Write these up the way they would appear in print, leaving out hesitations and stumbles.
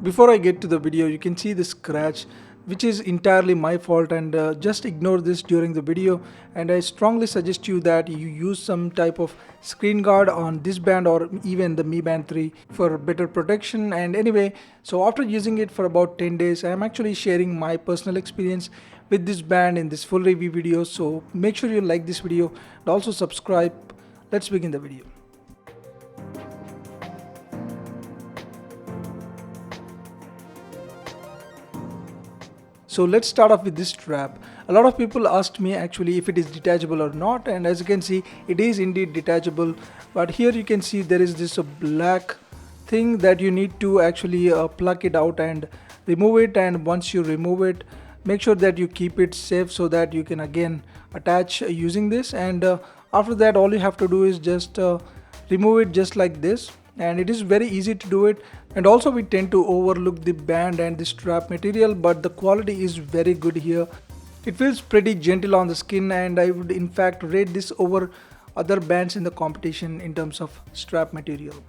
Before I get to the video, you can see the scratch, which is entirely my fault, and just ignore this during the video. And I strongly suggest you that you use some type of screen guard on this band or even the Mi Band 3 for better protection. And anyway, so after using it for about 10 days, I am actually sharing my personal experience with this band in this full review video. So make sure you like this video and also subscribe. Let's begin the video. So let's start off with this strap. A lot of people asked me actually if it is detachable or not, and as you can see, it is indeed detachable. But here you can see there is this black thing that you need to actually pluck it out and remove it. And once you remove it, make sure that you keep it safe so that you can again attach using this. And after that, all you have to do is just remove it just like this, and it is very easy to do it. And also we tend to overlook the band and the strap material, but the quality is very good here. It feels pretty gentle on the skin, and I would in fact rate this over other bands in the competition in terms of strap material.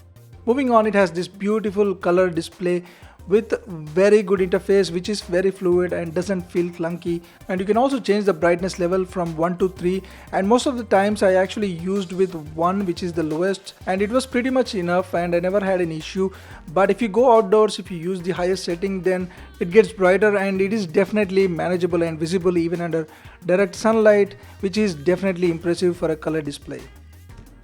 Moving on, it has this beautiful color display with very good interface, which is very fluid and doesn't feel clunky. And you can also change the brightness level from 1 to 3, and most of the times I actually used with 1, which is the lowest, and it was pretty much enough and I never had an issue. But if you go outdoors, if you use the highest setting, then it gets brighter, and it is definitely manageable and visible even under direct sunlight, which is definitely impressive for a color display.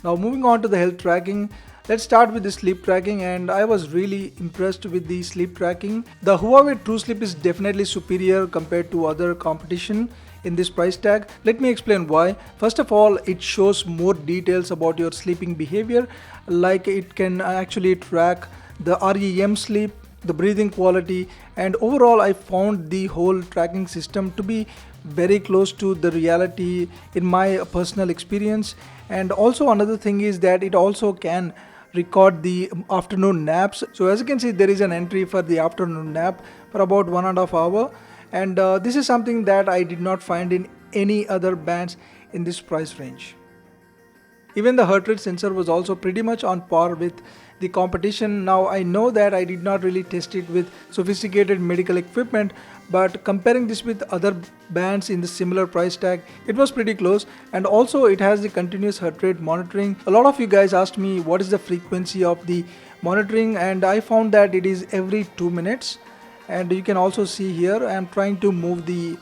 Now moving on to the health tracking. Let's start with the sleep tracking, and I was really impressed with the sleep tracking. The Huawei TrueSleep is definitely superior compared to other competition in this price tag. Let me explain why. First of all, it shows more details about your sleeping behavior, like it can actually track the REM sleep, the breathing quality, and overall I found the whole tracking system to be very close to the reality in my personal experience. And also another thing is that it also can record the afternoon naps. So as you can see, there is an entry for the afternoon nap for about 1.5 hours, and this is something that I did not find in any other bands in this price range. Even the heart rate sensor was also pretty much on par with the competition. Now I know that I did not really test it with sophisticated medical equipment, but comparing this with other bands in the similar price tag, it was pretty close. And also it has the continuous heart rate monitoring. A lot of you guys asked me what is the frequency of the monitoring, and I found that it is every 2 minutes. And you can also see here I am trying to move the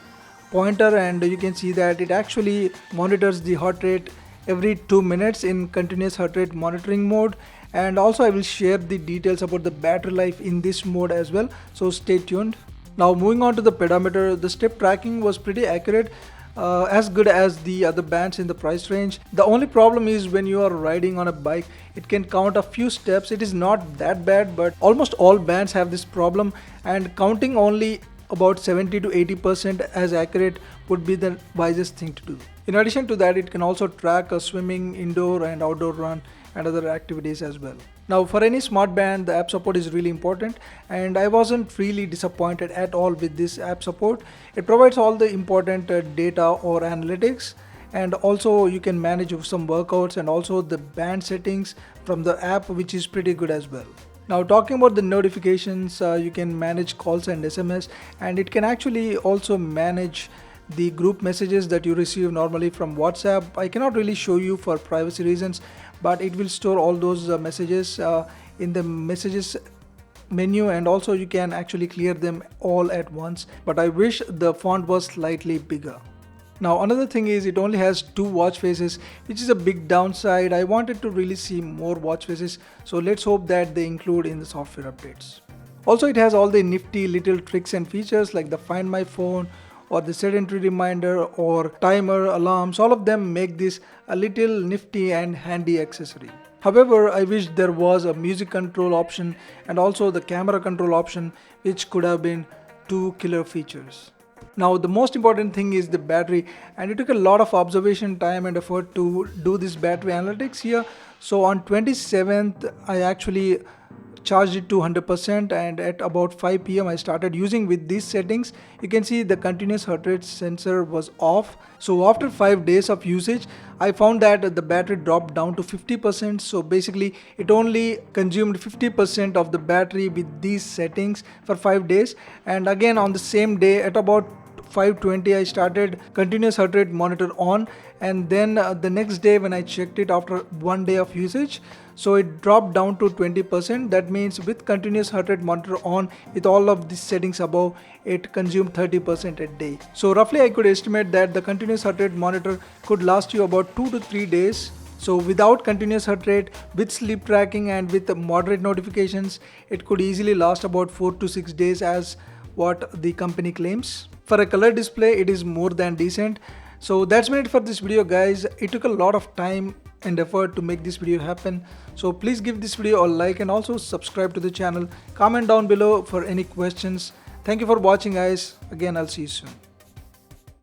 pointer, and you can see that it actually monitors the heart rate every 2 minutes in continuous heart rate monitoring mode. And also I will share the details about the battery life in this mode as well, so stay tuned. Now moving on to the pedometer, the step tracking was pretty accurate, as good as the other bands in the price range. The only problem is when you are riding on a bike, it can count a few steps. It is not that bad, but almost all bands have this problem, and counting only about 70 to 80% as accurate would be the wisest thing to do. In addition to that, it can also track a swimming, indoor and outdoor run and other activities as well. Now for any smart band, the app support is really important, and I wasn't really disappointed at all with this app support. It provides all the important data or analytics, and also you can manage some workouts and also the band settings from the app, which is pretty good as well. Now talking about the notifications, you can manage calls and SMS, and it can actually also manage the group messages that you receive normally from WhatsApp. I cannot really show you for privacy reasons, but it will store all those messages in the messages menu, and also you can actually clear them all at once, but I wish the font was slightly bigger. Now another thing is it only has 2 watch faces, which is a big downside. I wanted to really see more watch faces, so let's hope that they include in the software updates. Also it has all the nifty little tricks and features like the Find My Phone or the sedentary reminder or timer alarms. All of them make this a little nifty and handy accessory. However, I wish there was a music control option and also the camera control option, which could have been 2 killer features. Now the most important thing is the battery, and it took a lot of observation time and effort to do this battery analytics here. So on 27th I actually charged it to 100%, and at about 5 p.m. I started using with these settings. You can see the continuous heart rate sensor was off. So after 5 days of usage, I found that the battery dropped down to 50%. So basically it only consumed 50% of the battery with these settings for 5 days. And again on the same day at about 5:20 I started continuous heart rate monitor on, and then the next day when I checked it after 1 day of usage, so it dropped down to 20%. That means with continuous heart rate monitor on with all of these settings above, it consumed 30% a day. So roughly I could estimate that the continuous heart rate monitor could last you about 2 to 3 days. So without continuous heart rate, with sleep tracking and with moderate notifications, it could easily last about 4 to 6 days as what the company claims. For a color display, it is more than decent. So that's been it for this video, guys. It took a lot of time and effort to make this video happen. So please give this video a like and also subscribe to the channel. Comment down below for any questions. Thank you for watching, guys. Again, I'll see you soon.